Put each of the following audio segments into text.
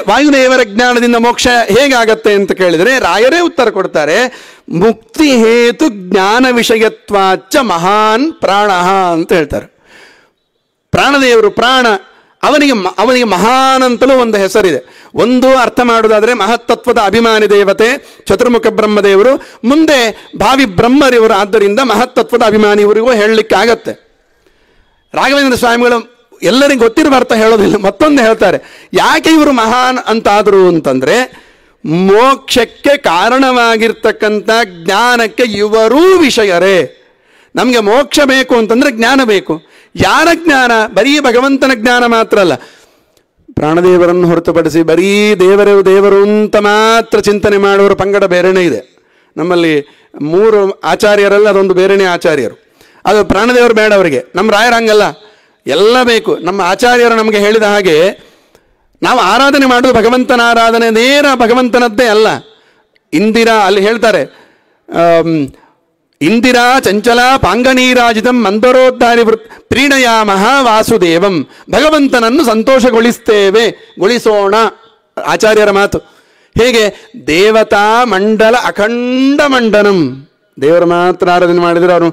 ವಾಯುದೇವರ ಜ್ಞಾನದಿಂದ ಮೋಕ್ಷ ಹೇಗಾಗತ್ತೆ ಅಂತ ಕೇಳಿದರೆ ರಾಯರೇ ಉತ್ತರ ಕೊಡ್ತಾರೆ. ಮುಕ್ತಿ ಹೇತು ಜ್ಞಾನ ವಿಷಯತ್ವಾಚ್ಚ ಮಹಾನ್ ಪ್ರಾಣ ಅಂತ ಹೇಳ್ತಾರೆ. ಪ್ರಾಣದೇವರು ಪ್ರಾಣ, ಅವನಿಗೆ ಮಹಾನ್ ಅಂತಲೂ ಒಂದು ಹೆಸರಿದೆ. ಒಂದು ಅರ್ಥ ಮಾಡೋದಾದರೆ ಮಹತ್ತತ್ವದ ಅಭಿಮಾನಿ ದೇವತೆ ಚತುರ್ಮುಖ ಬ್ರಹ್ಮದೇವರು, ಮುಂದೆ ಭಾವಿ ಬ್ರಹ್ಮರಿವರು, ಆದ್ದರಿಂದ ಮಹತ್ತತ್ವದ ಅಭಿಮಾನಿ ಇವರಿಗೂ ಹೇಳಲಿಕ್ಕಾಗತ್ತೆ. ರಾಘವೇಂದ್ರ ಸ್ವಾಮಿಗಳು ಎಲ್ಲರಿಗೂ ಗೊತ್ತಿರುವ ಅರ್ಥ ಹೇಳೋದಿಲ್ಲ, ಮತ್ತೊಂದು ಹೇಳ್ತಾರೆ. ಯಾಕೆ ಇವರು ಮಹಾನ್ ಅಂತಾದರು ಅಂತಂದರೆ, ಮೋಕ್ಷಕ್ಕೆ ಕಾರಣವಾಗಿರ್ತಕ್ಕಂಥ ಜ್ಞಾನಕ್ಕೆ ಇವರೂ ವಿಷಯರೇ. ನಮಗೆ ಮೋಕ್ಷ ಬೇಕು ಅಂತಂದರೆ ಜ್ಞಾನ ಬೇಕು. ಯಾರ ಜ್ಞಾನ? ಬರೀ ಭಗವಂತನ ಜ್ಞಾನ ಮಾತ್ರ ಅಲ್ಲ, ಪ್ರಾಣದೇವರನ್ನು ಹೊರತುಪಡಿಸಿ ಬರೀ ದೇವರು ಅಂತ ಮಾತ್ರ ಚಿಂತನೆ ಮಾಡುವವರ ಪಂಗಡ ಬೇರೆನೇ ಇದೆ. ನಮ್ಮಲ್ಲಿ 3 ಆಚಾರ್ಯರಲ್ಲ, ಅದೊಂದು ಬೇರೆನೇ ಆಚಾರ್ಯರು. ಅದು ಪ್ರಾಣದೇವರು ಬೇಡ ಅವರಿಗೆ. ನಮ್ಮ ರಾಯರಂಗಲ್ಲ, ಎಲ್ಲ ಬೇಕು. ನಮ್ಮ ಆಚಾರ್ಯರು ನಮಗೆ ಹೇಳಿದ ಹಾಗೆ ನಾವು ಆರಾಧನೆ ಮಾಡೋದು ಭಗವಂತನ ಆರಾಧನೆ, ನೇರ ಭಗವಂತನದ್ದೇ ಅಲ್ಲ. ಇಂದಿರಾ ಅಲ್ಲಿ ಹೇಳ್ತಾರೆ, ಇಂದಿರಾ ಚಂಚಲ ಪಾಂಗನೀರಾಜಿತಂ ಮಂದರೋದ್ಧಾರಿ ಪ್ರೀಣಯಾಮಹ ವಾಸುದೇವಂ. ಭಗವಂತನನ್ನು ಗೊಳಿಸೋಣ, ಆಚಾರ್ಯರ ಮಾತು. ಹೇಗೆ? ದೇವತಾ ಮಂಡಲ ಅಖಂಡ ಮಂಡನಂ. ದೇವರು ಮಾತ್ರ ಆರಾಧನೆ ಮಾಡಿದರೆ ಅವನು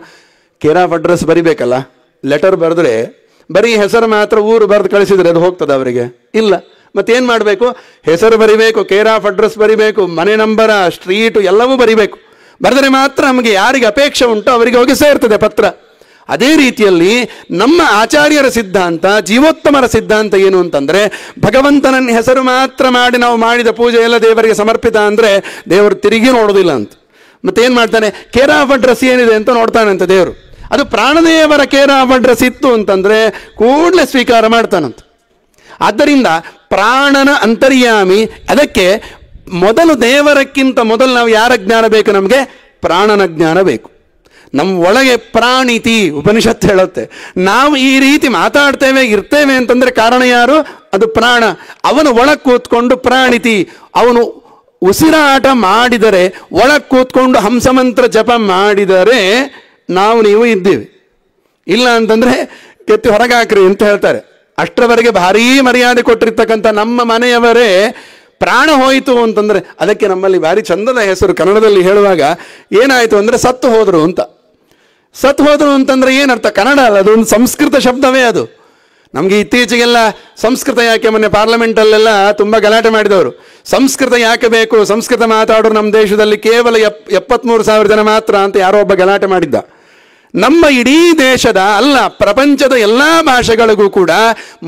ಕೇರ್ ಆಫ್ ಅಡ್ರೆಸ್ ಬರಿಬೇಕಲ್ಲ. ಲೆಟರ್ ಬರೆದ್ರೆ ಬರೀ ಹೆಸರು ಮಾತ್ರ ಊರು ಬರೆದು ಕಳಿಸಿದರೆ ಅದು ಹೋಗ್ತದೆ ಅವರಿಗೆ? ಇಲ್ಲ. ಮತ್ತೇನು ಮಾಡಬೇಕು? ಹೆಸರು ಬರಿಬೇಕು, ಕೇರ್ ಆಫ್ ಅಡ್ರೆಸ್ ಬರಿಬೇಕು, ಮನೆ ನಂಬರ, ಸ್ಟ್ರೀಟು ಎಲ್ಲವೂ ಬರಿಬೇಕು. ಬರೆದರೆ ಮಾತ್ರ ನಮಗೆ ಯಾರಿಗೆ ಅಪೇಕ್ಷೆ ಉಂಟು ಅವರಿಗೆ ಹೋಗಿ ಸೇರ್ತದೆ ಪತ್ರ. ಅದೇ ರೀತಿಯಲ್ಲಿ ನಮ್ಮ ಆಚಾರ್ಯರ ಸಿದ್ಧಾಂತ, ಜೀವೋತ್ತಮರ ಸಿದ್ಧಾಂತ ಏನು ಅಂತಂದರೆ, ಭಗವಂತನ ಹೆಸರು ಮಾತ್ರ ಮಾಡಿ ನಾವು ಮಾಡಿದ ಪೂಜೆ ಎಲ್ಲ ದೇವರಿಗೆ ಸಮರ್ಪಿತ ಅಂದರೆ ದೇವರು ತಿರುಗಿ ನೋಡೋದಿಲ್ಲ ಅಂತ. ಮತ್ತೇನು ಮಾಡ್ತಾನೆ? ಕೇರ್ ಆಫ್ ಅಡ್ರೆಸ್ ಏನಿದೆ ಅಂತ ನೋಡ್ತಾನಂತ ದೇವರು. ಅದು ಪ್ರಾಣದೇವರ ಕೇರ್ ಆಫ್ ಅಡ್ರೆಸ್ ಇತ್ತು ಅಂತಂದರೆ ಕೂಡಲೇ ಸ್ವೀಕಾರ ಮಾಡ್ತಾನಂತ. ಆದ್ದರಿಂದ ಪ್ರಾಣನ ಅಂತರ್ಯಾಮಿ. ಅದಕ್ಕೆ ಮೊದಲು ದೇವರಕ್ಕಿಂತ ಮೊದಲು ನಾವು ಯಾರ ಜ್ಞಾನ ಬೇಕು? ನಮಗೆ ಪ್ರಾಣನ ಜ್ಞಾನ ಬೇಕು. ನಮ್ಮ ಒಳಗೆ ಪ್ರಾಣಿತಿ ಉಪನಿಷತ್ತು ಹೇಳುತ್ತೆ. ನಾವು ಈ ರೀತಿ ಮಾತಾಡ್ತೇವೆ ಇರ್ತೇವೆ ಅಂತಂದರೆ ಕಾರಣ ಯಾರು? ಅದು ಪ್ರಾಣ. ಅವನು ಒಳಗೆ ಕೂತ್ಕೊಂಡು ಪ್ರಾಣಿತಿ, ಅವನು ಉಸಿರಾಟ ಮಾಡಿದರೆ, ಒಳಗೆ ಕೂತ್ಕೊಂಡು ಹಂಸಮಂತ್ರ ಜಪ ಮಾಡಿದರೆ ನೀವು ಇದ್ದೀವಿ. ಇಲ್ಲ ಅಂತಂದರೆ ಕೆತ್ತಿ ಹೊರಗೆ ಹಾಕ್ರಿ ಅಂತ ಹೇಳ್ತಾರೆ. ಅಷ್ಟರವರೆಗೆ ಭಾರೀ ಮರ್ಯಾದೆ ಕೊಟ್ಟಿರ್ತಕ್ಕಂಥ ನಮ್ಮ ಮನೆಯವರೇ ಪ್ರಾಣ ಹೋಯಿತು ಅಂತಂದರೆ ಅದಕ್ಕೆ ನಮ್ಮಲ್ಲಿ ಭಾರಿ ಚಂದದ ಹೆಸರು ಕನ್ನಡದಲ್ಲಿ ಹೇಳುವಾಗ ಏನಾಯಿತು ಅಂದರೆ ಸತ್ತು ಹೋದರು ಅಂತ. ಸತ್ತು ಹೋದರು ಅಂತಂದರೆ ಏನರ್ಥ? ಕನ್ನಡ ಅಲ್ಲ, ಅದೊಂದು ಸಂಸ್ಕೃತ ಶಬ್ದವೇ ಅದು. ನಮಗೆ ಇತ್ತೀಚೆಗೆಲ್ಲ ಸಂಸ್ಕೃತ ಯಾಕೆ, ಮೊನ್ನೆ ಪಾರ್ಲಿಮೆಂಟಲ್ಲೆಲ್ಲ ತುಂಬ ಗಲಾಟೆ ಮಾಡಿದವರು. ಸಂಸ್ಕೃತ ಯಾಕೆ ಬೇಕು? ಸಂಸ್ಕೃತ ಮಾತಾಡೋರು ನಮ್ಮ ದೇಶದಲ್ಲಿ ಕೇವಲ 73,000 ಜನ ಮಾತ್ರ ಅಂತ ಯಾರೋ ಒಬ್ಬ ಗಲಾಟೆ ಮಾಡಿದ್ದ. ನಮ್ಮ ಇಡೀ ದೇಶದ ಅಲ್ಲ, ಪ್ರಪಂಚದ ಎಲ್ಲ ಭಾಷೆಗಳಿಗೂ ಕೂಡ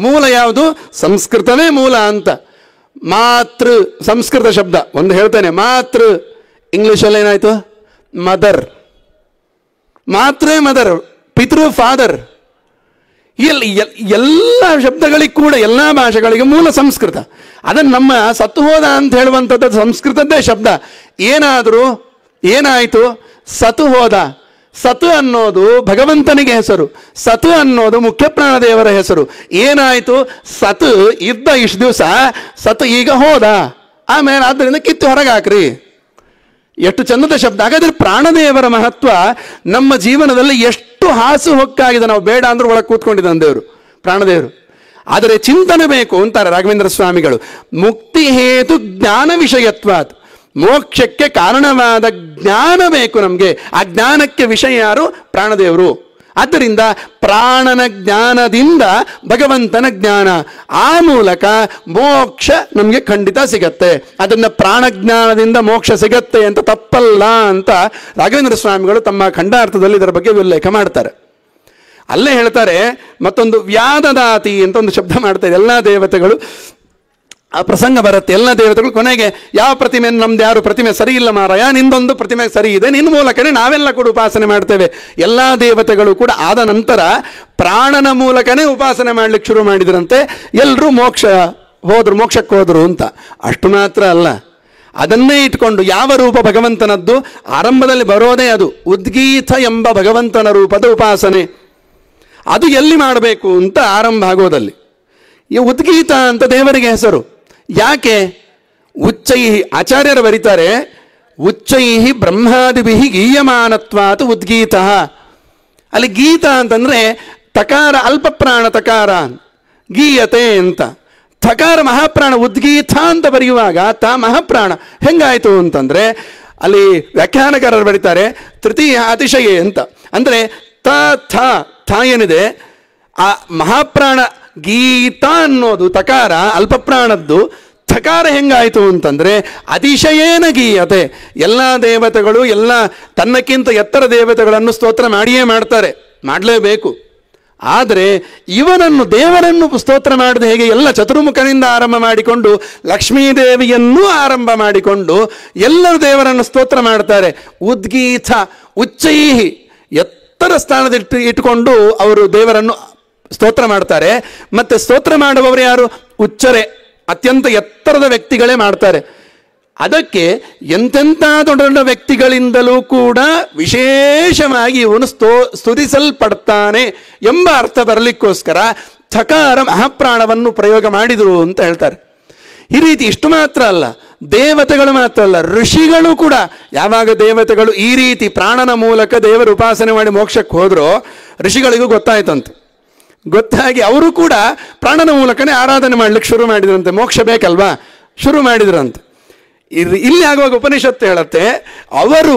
ಮೂಲ ಯಾವುದು? ಸಂಸ್ಕೃತವೇ ಮೂಲ ಅಂತ. ಮಾತೃ ಸಂಸ್ಕೃತ ಶಬ್ದ ಒಂದು ಹೇಳ್ತೇನೆ, ಮಾತೃ. ಇಂಗ್ಲೀಷಲ್ಲಿ ಏನಾಯಿತು? ಮದರ್. ಮಾತೃ ಮದರ್, ಪಿತೃ ಫಾದರ್. ಎಲ್ಲ ಶಬ್ದಗಳಿಗೆ ಕೂಡ ಎಲ್ಲ ಭಾಷೆಗಳಿಗೆ ಮೂಲ ಸಂಸ್ಕೃತ. ಅದನ್ನು ನಮ್ಮ ಸತ್ತು ಹೋದ ಅಂತ ಹೇಳುವಂಥದ್ದು ಸಂಸ್ಕೃತದ್ದೇ ಶಬ್ದ. ಏನಾಯಿತು? ಸತು ಹೋದ. ಸತು ಅನ್ನೋದು ಭಗವಂತನಿಗೆ ಹೆಸರು, ಸತು ಅನ್ನೋದು ಮುಖ್ಯ ಪ್ರಾಣದೇವರ ಹೆಸರು. ಏನಾಯಿತು? ಸತು ಇದ್ದ ಇಷ್ಟು ದಿವಸ, ಸತು ಈಗ ಹೋದ, ಆಮೇಲೆ ಆದ್ದರಿಂದ ಕಿತ್ತು ಹೊರಗೆ ಹಾಕ್ರಿ. ಎಷ್ಟು ಚಂದದ ಶಬ್ದ. ಹಾಗಾದರೆ ಪ್ರಾಣದೇವರ ಮಹತ್ವ ನಮ್ಮ ಜೀವನದಲ್ಲಿ ಎಷ್ಟು ಹಾಸು ಹೊಕ್ಕಾಗಿದೆ. ನಾವು ಬೇಡ ಅಂದ್ರೆ ಒಳಗೆ ಕೂತ್ಕೊಂಡಿದ್ದಾನೆ ದೇವರು, ಪ್ರಾಣದೇವರು. ಆದರೆ ಚಿಂತನೆ ಬೇಕು ಅಂತಾರೆ ರಾಘವೇಂದ್ರ ಸ್ವಾಮಿಗಳು. ಮುಕ್ತಿ ಹೇತು ಜ್ಞಾನ ವಿಷಯತ್ವಾತ್. ಮೋಕ್ಷಕ್ಕೆ ಕಾರಣವಾದ ಜ್ಞಾನ ಬೇಕು ನಮಗೆ. ಆ ಜ್ಞಾನಕ್ಕೆ ವಿಷಯ ಯಾರು? ಪ್ರಾಣದೇವರು. ಆದ್ದರಿಂದ ಪ್ರಾಣನ ಜ್ಞಾನದಿಂದ ಭಗವಂತನ ಜ್ಞಾನ, ಆ ಮೂಲಕ ಮೋಕ್ಷ ನಮಗೆ ಖಂಡಿತ ಸಿಗತ್ತೆ. ಅದನ್ನು ಪ್ರಾಣಜ್ಞಾನದಿಂದ ಮೋಕ್ಷ ಸಿಗತ್ತೆ ಅಂತ ತಪ್ಪಲ್ಲ ಅಂತ ರಾಘವೇಂದ್ರ ಸ್ವಾಮಿಗಳು ತಮ್ಮ ಖಂಡಾರ್ಥದಲ್ಲಿ ಇದರ ಬಗ್ಗೆ ಉಲ್ಲೇಖ ಮಾಡ್ತಾರೆ. ಅಲ್ಲೇ ಹೇಳ್ತಾರೆ, ಮತ್ತೊಂದು ವ್ಯಾದದಾತಿ ಅಂತ ಒಂದು ಶಬ್ದ ಮಾಡ್ತಾರೆ. ಎಲ್ಲ ದೇವತೆಗಳು ಆ ಪ್ರಸಂಗ ಬರುತ್ತೆ. ಎಲ್ಲ ದೇವತೆಗಳು ಕೊನೆಗೆ ಯಾವ ಪ್ರತಿಮೆ, ನಮ್ದು ಯಾರು ಪ್ರತಿಮೆ ಸರಿ ಇಲ್ಲ ಮಾರಾಯ, ನಿಂದೊಂದು ಪ್ರತಿಮೆ ಸರಿ ಇದೆ, ನಿನ್ನ ಮೂಲಕನೇ ನಾವೆಲ್ಲ ಕೂಡ ಉಪಾಸನೆ ಮಾಡ್ತೇವೆ. ಎಲ್ಲ ದೇವತೆಗಳು ಕೂಡ ಆದ ನಂತರ ಪ್ರಾಣನ ಮೂಲಕನೇ ಉಪಾಸನೆ ಮಾಡ್ಲಿಕ್ಕೆ ಶುರು ಮಾಡಿದ್ರಂತೆ. ಎಲ್ಲರೂ ಮೋಕ್ಷಕ್ಕೆ ಹೋದ್ರು ಅಂತ. ಅಷ್ಟು ಮಾತ್ರ ಅಲ್ಲ, ಅದನ್ನೇ ಇಟ್ಕೊಂಡು ಯಾವ ರೂಪ ಭಗವಂತನದ್ದು ಆರಂಭದಲ್ಲಿ ಬರೋದೇ ಅದು ಉದ್ಗೀತ ಎಂಬ ಭಗವಂತನ ರೂಪದ ಉಪಾಸನೆ. ಅದು ಎಲ್ಲಿ ಮಾಡಬೇಕು ಅಂತ ಆರಂಭ ಆಗೋದಲ್ಲಿ. ಈ ಉದ್ಗೀತ ಅಂತ ದೇವರಿಗೆ ಹೆಸರು. ಯಾಕೆ? ಉಚ್ಚೈಹಿ, ಆಚಾರ್ಯರು ಬರೀತಾರೆ, ಉಚ್ಚೈಹಿ ಬ್ರಹ್ಮಾದಿಭಿಹಿ ಗೀಯಮಾನತ್ವಾತ್ ಉದ್ಗೀತ. ಅಲ್ಲಿ ಗೀತ ಅಂತಂದರೆ ತಕಾರ, ಅಲ್ಪ ಪ್ರಾಣ ತಕಾರ, ಗೀಯತೆ ಅಂತ. ಥಕಾರ ಮಹಾಪ್ರಾಣ, ಉದ್ಗೀತ ಅಂತ ಬರೆಯುವಾಗ ತ ಮಹಾಪ್ರಾಣ ಹೆಂಗಾಯಿತು ಅಂತಂದರೆ ಅಲ್ಲಿ ವ್ಯಾಖ್ಯಾನಕಾರರು ಬರೀತಾರೆ ತೃತೀಯ ಅತಿಶಯ ಅಂತ. ಅಂದರೆ ತ ಥ ಏನಿದೆ ಆ ಮಹಾಪ್ರಾಣ ಗೀತ ಅನ್ನೋದು ತಕಾರ ಅಲ್ಪಪ್ರಾಣದ್ದು, ಥಕಾರ ಹೆಂಗಾಯಿತು ಅಂತಂದರೆ ಅತಿಶಯೇನ ಗೀಯತೆ. ಎಲ್ಲ ದೇವತೆಗಳು ಎಲ್ಲ ತನ್ನಕ್ಕಿಂತ ಎತ್ತರ ದೇವತೆಗಳನ್ನು ಸ್ತೋತ್ರ ಮಾಡಿಯೇ ಮಾಡ್ತಾರೆ, ಮಾಡಲೇಬೇಕು. ಆದರೆ ಇವನನ್ನು ದೇವರನ್ನು ಸ್ತೋತ್ರ ಮಾಡಿದ ಹೇಗೆ ಎಲ್ಲ ಚತುರ್ಮುಖನಿಂದ ಆರಂಭ ಮಾಡಿಕೊಂಡು ಲಕ್ಷ್ಮೀದೇವಿಯನ್ನೂ ಆರಂಭ ಮಾಡಿಕೊಂಡು ಎಲ್ಲರೂ ದೇವರನ್ನು ಸ್ತೋತ್ರ ಮಾಡ್ತಾರೆ. ಉದ್ಗೀತ ಉಚ್ಚೈಹಿ ಎತ್ತರ ಸ್ಥಾನದಲ್ಲಿ ಇಟ್ಟುಕೊಂಡು ಅವರು ದೇವರನ್ನು ಸ್ತೋತ್ರ ಮಾಡ್ತಾರೆ. ಮತ್ತು ಸ್ತೋತ್ರ ಮಾಡುವವರು ಯಾರು? ಉಚ್ಚರೆ, ಅತ್ಯಂತ ಎತ್ತರದ ವ್ಯಕ್ತಿಗಳೇ ಮಾಡ್ತಾರೆ. ಅದಕ್ಕೆ ಎಂತೆಂಥ ದೊಡ್ಡ ದೊಡ್ಡ ವ್ಯಕ್ತಿಗಳಿಂದಲೂ ಕೂಡ ವಿಶೇಷವಾಗಿ ಇವನು ಸ್ತುತಿಸಲ್ಪಡ್ತಾನೆ ಎಂಬ ಅರ್ಥ ಬರಲಿಕ್ಕೋಸ್ಕರ ಥಕಾರ ಮಹಾಪ್ರಾಣವನ್ನು ಪ್ರಯೋಗ ಮಾಡಿದರು ಅಂತ ಹೇಳ್ತಾರೆ. ಈ ರೀತಿ ಇಷ್ಟು ಮಾತ್ರ ಅಲ್ಲ, ದೇವತೆಗಳು ಮಾತ್ರ ಅಲ್ಲ, ಋಷಿಗಳು ಕೂಡ ಯಾವಾಗ ದೇವತೆಗಳು ಈ ರೀತಿ ಪ್ರಾಣನ ಮೂಲಕ ದೇವರ ಉಪಾಸನೆ ಮಾಡಿ ಮೋಕ್ಷಕ್ಕೆ ಹೋದ್ರೋ ಋಷಿಗಳಿಗೂ ಗೊತ್ತಾಯ್ತಂತೆ. ಗೊತ್ತಾಗಿ ಅವರು ಕೂಡ ಪ್ರಾಣನ ಮೂಲಕನೇ ಆರಾಧನೆ ಮಾಡ್ಲಿಕ್ಕೆ ಶುರು ಮಾಡಿದ್ರಂತೆ. ಮೋಕ್ಷ ಬೇಕಲ್ವಾ, ಶುರು ಮಾಡಿದ್ರಂತೆ. ಇಲ್ಲಿ ಆಗುವಾಗ ಉಪನಿಷತ್ತು ಹೇಳುತ್ತೆ, ಅವರು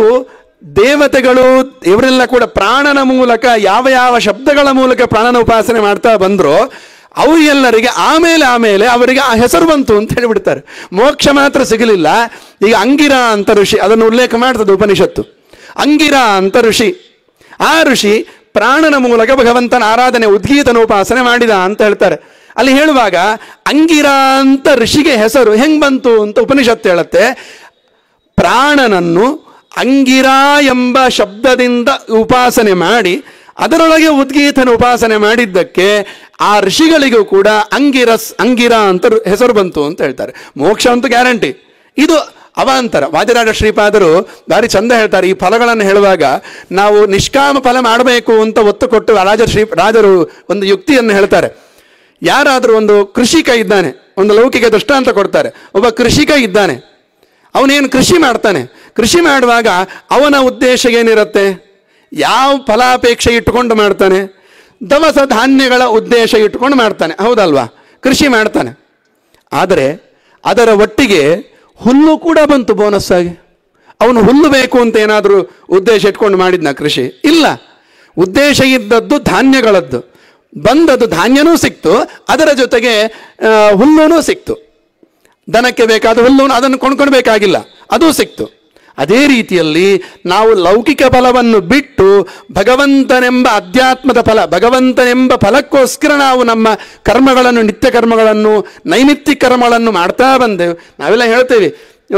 ದೇವತೆಗಳು ಇವರೆಲ್ಲ ಕೂಡ ಪ್ರಾಣನ ಮೂಲಕ ಯಾವ ಯಾವ ಶಬ್ದಗಳ ಮೂಲಕ ಪ್ರಾಣನ ಉಪಾಸನೆ ಮಾಡ್ತಾ ಬಂದ್ರೋ ಅವರೆಲ್ಲರಿಗೆ ಆಮೇಲೆ ಅವರಿಗೆ ಆ ಹೆಸರು ಬಂತು ಅಂತ ಹೇಳಿಬಿಡ್ತಾರೆ. ಮೋಕ್ಷ ಮಾತ್ರ ಸಿಗಲಿಲ್ಲ. ಈಗ ಅಂಗಿರ ಅಂತ ಋಷಿ, ಅದನ್ನು ಉಲ್ಲೇಖ ಮಾಡ್ತದೆ ಉಪನಿಷತ್ತು. ಅಂಗಿರ ಅಂತ ಋಷಿ, ಆ ಋಷಿ ಪ್ರಾಣನ ಮೂಲಕ ಭಗವಂತನ ಆರಾಧನೆ ಉದ್ಗೀತನ ಉಪಾಸನೆ ಮಾಡಿದ ಅಂತ ಹೇಳ್ತಾರೆ. ಅಲ್ಲಿ ಹೇಳುವಾಗ ಅಂಗಿರ ಅಂತ ಋಷಿಗೆ ಹೆಸರು ಹೆಂಗೆ ಬಂತು ಅಂತ ಉಪನಿಷತ್ತು ಹೇಳುತ್ತೆ. ಪ್ರಾಣನನ್ನು ಅಂಗಿರ ಎಂಬ ಶಬ್ದದಿಂದ ಉಪಾಸನೆ ಮಾಡಿ ಅದರೊಳಗೆ ಉದ್ಗೀತನ ಉಪಾಸನೆ ಮಾಡಿದ್ದಕ್ಕೆ ಆ ಋಷಿಗಳಿಗೂ ಕೂಡ ಅಂಗಿರ ಅಂತ ಹೆಸರು ಬಂತು ಅಂತ ಹೇಳ್ತಾರೆ. ಮೋಕ್ಷ ಅಂತೂ ಗ್ಯಾರಂಟಿ. ಇದು ಅವಾಂತರ. ವಾದಿರಾಜ ಶ್ರೀಪಾದರು ಭಾರಿ ಚಂದ ಹೇಳ್ತಾರೆ. ಈ ಫಲಗಳನ್ನು ಹೇಳುವಾಗ ನಾವು ನಿಷ್ಕಾಮ ಫಲ ಮಾಡಬೇಕು ಅಂತ ಒತ್ತು ಕೊಟ್ಟು ರಾಜರು ಒಂದು ಯುಕ್ತಿಯನ್ನು ಹೇಳ್ತಾರೆ. ಯಾರಾದರೂ ಒಂದು ಕೃಷಿಕ ಇದ್ದಾನೆ, ಒಂದು ಲೌಕಿಕ ದೃಷ್ಟಾಂತ ಕೊಡ್ತಾರೆ. ಒಬ್ಬ ಕೃಷಿಕ ಇದ್ದಾನೆ, ಅವನೇನು ಕೃಷಿ ಮಾಡ್ತಾನೆ. ಕೃಷಿ ಮಾಡುವಾಗ ಅವನ ಉದ್ದೇಶ ಏನಿರುತ್ತೆ? ಯಾವ ಫಲಾಪೇಕ್ಷೆ ಇಟ್ಟುಕೊಂಡು ಮಾಡ್ತಾನೆ? ದವಸ ಧಾನ್ಯಗಳ ಉದ್ದೇಶ ಇಟ್ಟುಕೊಂಡು ಮಾಡ್ತಾನೆ, ಹೌದಲ್ವಾ? ಕೃಷಿ ಮಾಡ್ತಾನೆ. ಆದರೆ ಅದರ ಒಟ್ಟಿಗೆ ಹುಲ್ಲು ಕೂಡ ಬಂತು ಬೋನಸ್ ಆಗಿ. ಅವನು ಹುಲ್ಲು ಬೇಕು ಅಂತ ಏನಾದರೂ ಉದ್ದೇಶ ಇಟ್ಕೊಂಡು ಮಾಡಿದ್ನ ಕೃಷಿ? ಇಲ್ಲ. ಉದ್ದೇಶ ಇದ್ದದ್ದು ಧಾನ್ಯಗಳದ್ದು, ಬಂದದ್ದು ಧಾನ್ಯನೂ ಸಿಕ್ತು, ಅದರ ಜೊತೆಗೆ ಹುಲ್ಲೂ ಸಿಕ್ತು. ದನಕ್ಕೆ ಬೇಕಾದ ಹುಲ್ಲು ಅದನ್ನು ಕೊಂಡ್ಕೊಳ್ಬೇಕಾಗಿಲ್ಲ, ಅದೂ ಸಿಕ್ತು. ಅದೇ ರೀತಿಯಲ್ಲಿ ನಾವು ಲೌಕಿಕ ಫಲವನ್ನು ಬಿಟ್ಟು ಭಗವಂತನೆಂಬ ಅಧ್ಯಾತ್ಮದ ಫಲ, ಭಗವಂತನೆಂಬ ಫಲಕ್ಕೋಸ್ಕರ ನಾವು ನಮ್ಮ ಕರ್ಮಗಳನ್ನು, ನಿತ್ಯ ಕರ್ಮಗಳನ್ನು, ನೈಮಿತ್ತಿಕ ಕರ್ಮಗಳನ್ನು ಮಾಡ್ತಾ ಬಂದೆವು. ನಾವೆಲ್ಲ ಹೇಳ್ತೇವೆ,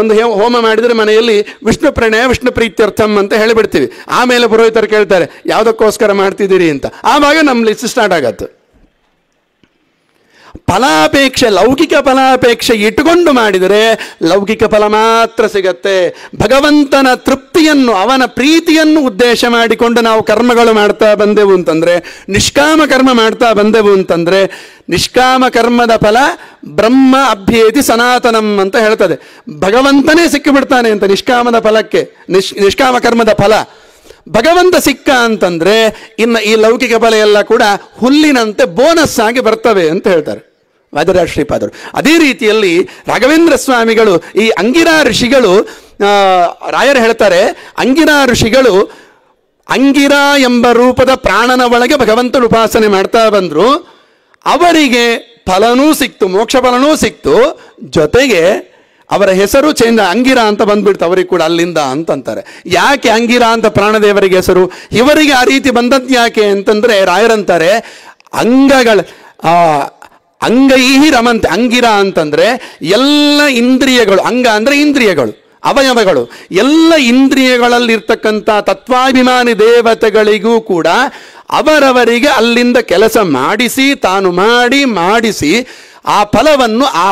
ಒಂದು ಹೋಮ ಮಾಡಿದರೆ ಮನೆಯಲ್ಲಿ ವಿಷ್ಣು ಪ್ರಣಯ ವಿಷ್ಣು ಪ್ರೀತ್ಯರ್ಥಂ ಅಂತ ಹೇಳಿಬಿಡ್ತೀವಿ. ಆಮೇಲೆ ಪುರೋಹಿತರು ಕೇಳ್ತಾರೆ ಯಾವುದಕ್ಕೋಸ್ಕರ ಮಾಡ್ತಿದ್ದೀರಿ ಅಂತ. ಆವಾಗ ನಮ್ಮ ಲಿಸ್ಟ್ ಸ್ಟಾರ್ಟ್ ಆಗತ್ತೆ. ಫಲಾಪೇಕ್ಷೆ, ಲೌಕಿಕ ಫಲಾಪೇಕ್ಷೆ ಇಟ್ಟುಕೊಂಡು ಮಾಡಿದರೆ ಲೌಕಿಕ ಫಲ ಮಾತ್ರ ಸಿಗತ್ತೆ. ಭಗವಂತನ ತೃಪ್ತಿಯನ್ನು, ಅವನ ಪ್ರೀತಿಯನ್ನು ಉದ್ದೇಶ ಮಾಡಿಕೊಂಡು ನಾವು ಕರ್ಮಗಳು ಮಾಡ್ತಾ ಬಂದೆವು ಅಂತಂದರೆ, ನಿಷ್ಕಾಮ ಕರ್ಮ ಮಾಡ್ತಾ ಬಂದೆವು ಅಂತಂದರೆ, ನಿಷ್ಕಾಮ ಕರ್ಮದ ಫಲ ಬ್ರಹ್ಮ ಅಭ್ಯೇತಿ ಸನಾತನಂ ಅಂತ ಹೇಳ್ತದೆ. ಭಗವಂತನೇ ಸಿಕ್ಕಿಬಿಡ್ತಾನೆ ಅಂತ ನಿಷ್ಕಾಮದ ಫಲಕ್ಕೆ. ನಿಷ್ಕಾಮ ಕರ್ಮದ ಫಲ ಭಗವಂತ ಸಿಕ್ಕ ಅಂತಂದರೆ ಇನ್ನು ಈ ಲೌಕಿಕ ಫಲ ಎಲ್ಲ ಕೂಡ ಹುಲ್ಲಿನಂತೆ ಬೋನಸ್ ಆಗಿ ಬರ್ತವೆ ಅಂತ ಹೇಳ್ತಾರೆ ವಾದಿರಾಜ ಶ್ರೀಪಾದರು. ಅದೇ ರೀತಿಯಲ್ಲಿ ರಾಘವೇಂದ್ರ ಸ್ವಾಮಿಗಳು, ಈ ಅಂಗಿರಾ ಋಷಿಗಳು, ರಾಯರು ಹೇಳ್ತಾರೆ, ಅಂಗಿರಾ ಋಷಿಗಳು ಅಂಗಿರಾ ಎಂಬ ರೂಪದ ಪ್ರಾಣನ ಒಳಗೆ ಭಗವಂತನ ಉಪಾಸನೆ ಮಾಡ್ತಾ ಬಂದರು. ಅವರಿಗೆ ಫಲನೂ ಸಿಕ್ತು, ಮೋಕ್ಷ ಫಲನೂ ಸಿಕ್ತು, ಜೊತೆಗೆ ಅವರ ಹೆಸರು ಚೇಂಜ್, ಅಂಗಿರಾ ಅಂತ ಬಂದ್ಬಿಡ್ತು ಅವರಿಗೆ ಕೂಡ ಅಲ್ಲಿಂದ ಅಂತಂತಾರೆ. ಯಾಕೆ ಅಂಗಿರಾ ಅಂತ ಪ್ರಾಣದೇವರಿಗೆ ಹೆಸರು? ಇವರಿಗೆ ಆ ರೀತಿ ಬಂದದ್ದು ಯಾಕೆ ಅಂತಂದರೆ ರಾಯರಂತಾರೆ, ಅಂಗೈಹಿ ರಮಂತೆ. ಅಂಗಿರಾ ಅಂತಂದರೆ ಎಲ್ಲ ಇಂದ್ರಿಯಗಳು, ಅಂಗ ಅಂದರೆ ಇಂದ್ರಿಯಗಳು, ಅವಯವಗಳು, ಎಲ್ಲ ಇಂದ್ರಿಯಗಳಲ್ಲಿರ್ತಕ್ಕಂಥ ತತ್ವಾಭಿಮಾನಿ ದೇವತೆಗಳಿಗೂ ಕೂಡ ಅವರವರಿಗೆ ಅಲ್ಲಿಂದ ಕೆಲಸ ಮಾಡಿಸಿ, ತಾನು ಮಾಡಿಸಿ ಆ ಫಲವನ್ನು ಆ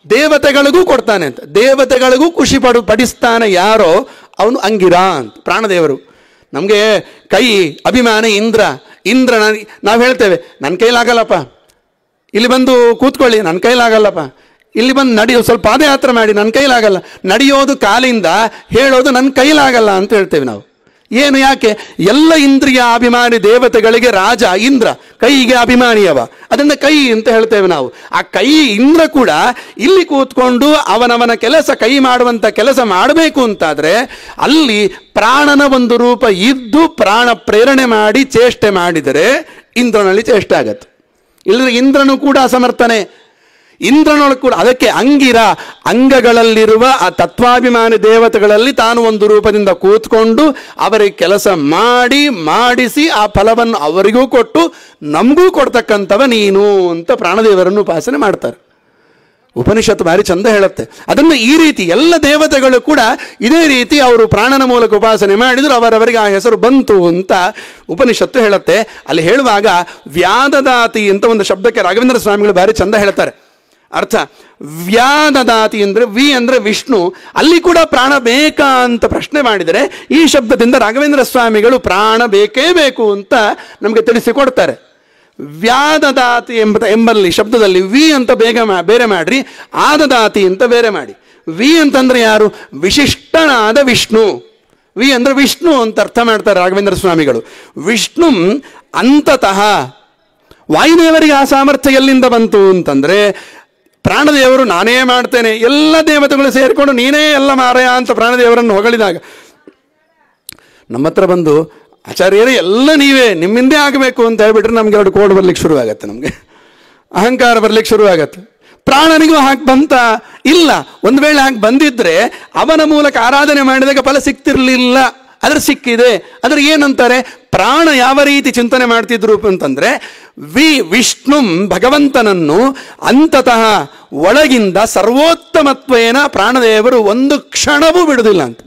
ದೇವತೆಗಳಿಗೂ ಕೊಡ್ತಾನೆ ಅಂತ. ದೇವತೆಗಳಿಗೂ ಖುಷಿ ಪಡಿಸ್ತಾನೆ ಯಾರೋ ಅವನು ಅಂಗಿರಾ ಅಂತ, ಪ್ರಾಣದೇವರು. ನಮಗೆ ಕೈ ಅಭಿಮಾನಿ ಇಂದ್ರ ನಾವು ಹೇಳ್ತೇವೆ, ನನ್ನ ಕೈಲಾಗಲ್ಲಪ್ಪ, ಇಲ್ಲಿ ಬಂದು ಕೂತ್ಕೊಳ್ಳಿ, ನನ್ನ ಕೈಲಾಗಲ್ಲಪ್ಪ, ಇಲ್ಲಿ ಬಂದು ನಡೆಯೋದು, ಸ್ವಲ್ಪ ಪಾದಯಾತ್ರೆ ಮಾಡಿ, ನನ್ನ ಕೈಲಾಗಲ್ಲ, ನಡೆಯೋದು ಕಾಲಿಂದ, ಹೇಳೋದು ನನ್ನ ಕೈಲಾಗಲ್ಲ ಅಂತ ಹೇಳ್ತೇವೆ ನಾವು. ಏನು ಯಾಕೆ? ಎಲ್ಲ ಇಂದ್ರಿಯ ಅಭಿಮಾನಿ ದೇವತೆಗಳಿಗೆ ರಾಜ ಇಂದ್ರ, ಕೈಗೆ ಅಭಿಮಾನಿಯವ, ಅದನ್ನ ಕೈ ಅಂತ ಹೇಳ್ತೇವೆ ನಾವು. ಆ ಕೈ ಇಂದ್ರ ಕೂಡ ಇಲ್ಲಿ ಕೂತ್ಕೊಂಡು ಅವನವನ ಕೆಲಸ, ಕೈ ಮಾಡುವಂಥ ಕೆಲಸ ಮಾಡಬೇಕು ಅಂತಾದರೆ ಅಲ್ಲಿ ಪ್ರಾಣನ ಒಂದು ರೂಪ ಇದ್ದು ಪ್ರಾಣ ಪ್ರೇರಣೆ ಮಾಡಿ ಚೇಷ್ಟೆ ಮಾಡಿದರೆ ಇಂದ್ರನಲ್ಲಿ ಚೇಷ್ಟೆ ಆಗತ್ತೆ. ಇಲ್ಲದ್ರೆ ಇಂದ್ರನು ಕೂಡ ಅಸಮರ್ಥನೆ. ಇಂದ್ರನೊಳಗೆ ಕೂಡ ಅದಕ್ಕೆ ಅಂಗಿರ, ಅಂಗಗಳಲ್ಲಿರುವ ಆ ತತ್ವಾಭಿಮಾನಿ ದೇವತೆಗಳಲ್ಲಿ ತಾನು ಒಂದು ರೂಪದಿಂದ ಕೂತ್ಕೊಂಡು ಅವರಿಗೆ ಕೆಲಸ ಮಾಡಿಸಿ ಆ ಫಲವನ್ನು ಅವರಿಗೂ ಕೊಟ್ಟು ನಮಗೂ ಕೊಡ್ತಕ್ಕಂಥವ ನೀನು ಅಂತ ಪ್ರಾಣದೇವರನ್ನು ಉಪಾಸನೆ ಮಾಡ್ತಾರೆ. ಉಪನಿಷತ್ತು ಭಾರಿ ಚಂದ ಹೇಳುತ್ತೆ ಅದನ್ನು. ಈ ರೀತಿ ಎಲ್ಲ ದೇವತೆಗಳು ಕೂಡ ಇದೇ ರೀತಿ ಅವರು ಪ್ರಾಣನ ಮೂಲಕ ಉಪಾಸನೆ ಮಾಡಿದ್ರು, ಅವರವರಿಗೆ ಆ ಹೆಸರು ಬಂತು ಅಂತ ಉಪನಿಷತ್ತು ಹೇಳುತ್ತೆ. ಅಲ್ಲಿ ಹೇಳುವಾಗ ವ್ಯಾದದಾತಿ ಅಂತ ಒಂದು ಶಬ್ದಕ್ಕೆ ರಾಘವೇಂದ್ರ ಸ್ವಾಮಿಗಳು ಭಾರಿ ಚಂದ ಹೇಳ್ತಾರೆ ಅರ್ಥ. ವ್ಯಾದದಾತಿ ಅಂದರೆ ವಿ ಅಂದರೆ ವಿಷ್ಣು, ಅಲ್ಲಿ ಕೂಡ ಪ್ರಾಣ ಬೇಕಾ ಅಂತ ಪ್ರಶ್ನೆ ಮಾಡಿದರೆ ಈ ಶಬ್ದದಿಂದ ರಾಘವೇಂದ್ರ ಸ್ವಾಮಿಗಳು ಪ್ರಾಣ ಬೇಕೇ ಬೇಕು ಅಂತ ನಮಗೆ ತಿಳಿಸಿಕೊಡ್ತಾರೆ. ವ್ಯಾದದಾತಿ ಎಂಬಲ್ಲಿ ಶಬ್ದದಲ್ಲಿ ವಿ ಅಂತ ಬೇರೆ ಮಾಡ್ರಿ, ಆದದಾತಿ ಅಂತ ಬೇರೆ ಮಾಡಿ. ವಿ ಅಂತಂದ್ರೆ ಯಾರು? ವಿಶಿಷ್ಟನಾದ ವಿಷ್ಣು. ವಿ ಅಂದ್ರೆ ವಿಷ್ಣು ಅಂತ ಅರ್ಥ ಮಾಡ್ತಾರೆ ರಾಘವೇಂದ್ರ ಸ್ವಾಮಿಗಳು. ವಿಷ್ಣು ಅಂತತಃ. ವಾಯುದೇವರಿಗೆ ಆ ಸಾಮರ್ಥ್ಯ ಎಲ್ಲಿಂದ ಬಂತು ಅಂತಂದ್ರೆ ಪ್ರಾಣದೇವರು ನಾನೇ ಮಾಡ್ತೇನೆ, ಎಲ್ಲ ದೇವತೆಗಳು ಸೇರಿಕೊಂಡು ನೀನೇ ಎಲ್ಲ ಮಾರಾಯ ಅಂತ ಪ್ರಾಣದೇವರನ್ನು ಹೊಗಳಿದಾಗ ನಮ್ಮ ಹತ್ರ ಬಂದು ಆಚಾರ್ಯರೇ ಎಲ್ಲ ನೀವೇ, ನಿಮ್ಮಿಂದೇ ಆಗಬೇಕು ಅಂತ ಹೇಳ್ಬಿಟ್ರೆ ನಮ್ಗೆ ಎರಡು ಕೋಡ್ ಬರ್ಲಿಕ್ಕೆ ಶುರುವಾಗತ್ತೆ, ನಮಗೆ ಅಹಂಕಾರ ಬರ್ಲಿಕ್ಕೆ ಶುರುವಾಗತ್ತೆ. ಪ್ರಾಣನಿಗೂ ಹಾಗೆ ಬಂತ? ಇಲ್ಲ. ಒಂದು ವೇಳೆ ಹಾಗೆ ಬಂದಿದ್ರೆ ಅವನ ಮೂಲಕ ಆರಾಧನೆ ಮಾಡಿದಾಗ ಫಲ ಸಿಕ್ತಿರ್ಲಿಲ್ಲ. ಅದ್ರ ಸಿಕ್ಕಿದೆ. ಅದ್ರ ಏನಂತಾರೆ? ಪ್ರಾಣ ಯಾವ ರೀತಿ ಚಿಂತನೆ ಮಾಡ್ತಿದ್ರು ಅಂತಂದ್ರೆ ವಿಷ್ಣು ಭಗವಂತನನ್ನು ಅಂತತಃ ಒಳಗಿಂದ ಸರ್ವೋತ್ತಮತ್ವೇನ ಪ್ರಾಣದೇವರು ಒಂದು ಕ್ಷಣವೂ ಬಿಡುವುದಿಲ್ಲ ಅಂತ.